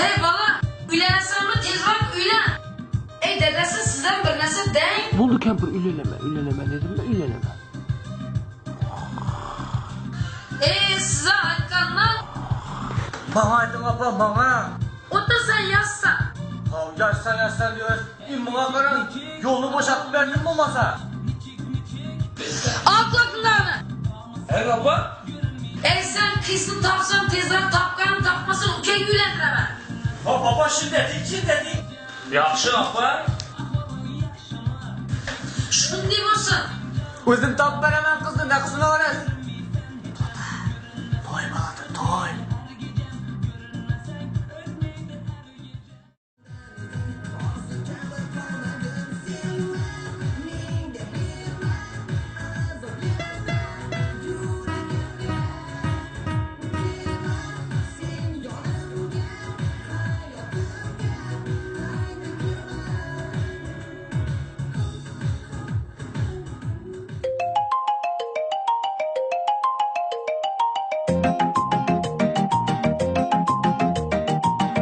Hey bala, uylanasın mı tezrak uylan. Ey dedesi sizden bir nasıl deyin. Buldu Kemper üleleme dedim de üleleme. Size aytkanlar. Bana aydın abla bana. O da sen yazsa. Yazsan diyoruz. Buna karın yolunu boşaltıp verdin mi olmasa? Akladınlarını. Hey abla. Sen kızını tapsan tezrak tapkanı tapmasın ülkeyi gülendiremem. Baba şiddet. Yaxşı abla. Şunu diyeyim olsun. Özüm tap veremem kızım ne kızına varız? Toy baladır toy.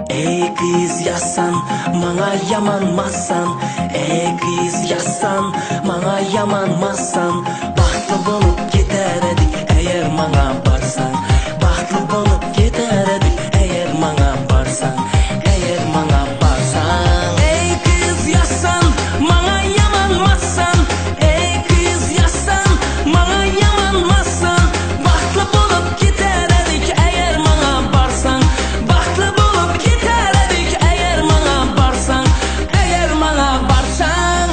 Ey kız yazsan, bana yamanmazsan. Ey kız yazsan, bana yamanmazsan. Bahtlı olup gider edik eğer bana barsan. Bahtlı olup gider edik eğer bana barsan. Eğer bana barsan. Ey kız yazsan, bana yamanmazsan. Ey kız yazsan, bana yamanmazsan. Bahtlı olup gider edik eğer bana barsan. Bahtlı olup gider edik eğer bana barsan. Eğer bana barsan.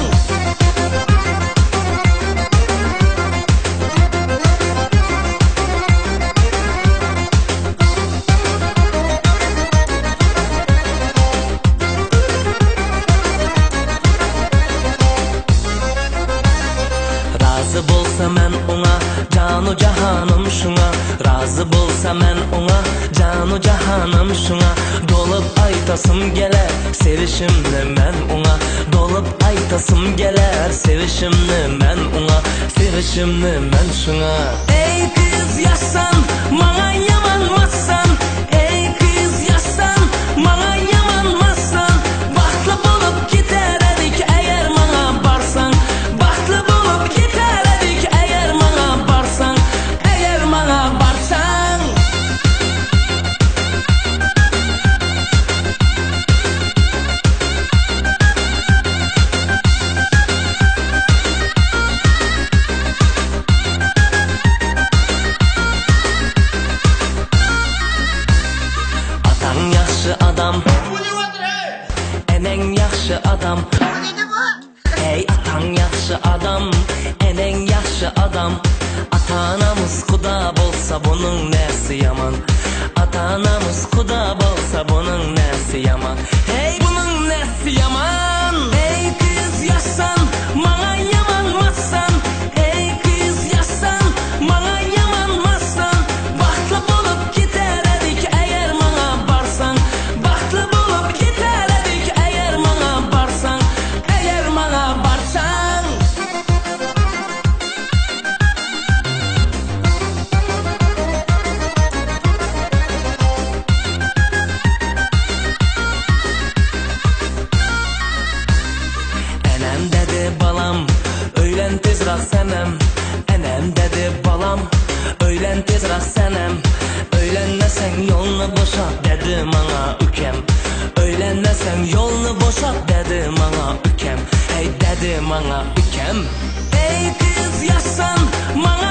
Razı bolsa men ona, canu cahanım şuna. Razı bolsa men ona, canu cahanım şuna. Dolup aytasım geler, sevişimli men ona. Dolup aytasım geler, sevişimli men ona. Sevişimli men şuna. Ey kız yazsan, bana yamanmazsan. Ey kız yazsan, bana yamanmazsan. Bahtlı bulup gider edik eğer bana barsan. Bahtlı bulup gider edik eğer bana barsan. Eğer bana barsan. Atan yaxşı adam, enen yaxşı adam. Ey atan yaxşı adam, enen yaxşı adam. Ata-anamız kuda bolsa bunun nesi yaman. Ata-anamız kuda bolsa bunun nesi yaman. Hey bunun nesi yaman. Ey kız yazsan, bana yamanmazsan. Ey kız yazsan, bana yamanmazsan. Bahtlı bulup gider edik eğer bana barsan. Bahtlı bulup gider edik eğer bana barsan. Eğer bana barsan. Enem dedi balam, öylen tezrak senem. Enem dedi balam, öylen tezrak senem. Öylenmesen yolunu boşalt dedi bana ükem. Öylenmesen yolunu boşalt dedi bana ükem. Hey dedi bana ükem. Ey kız yazsan, bana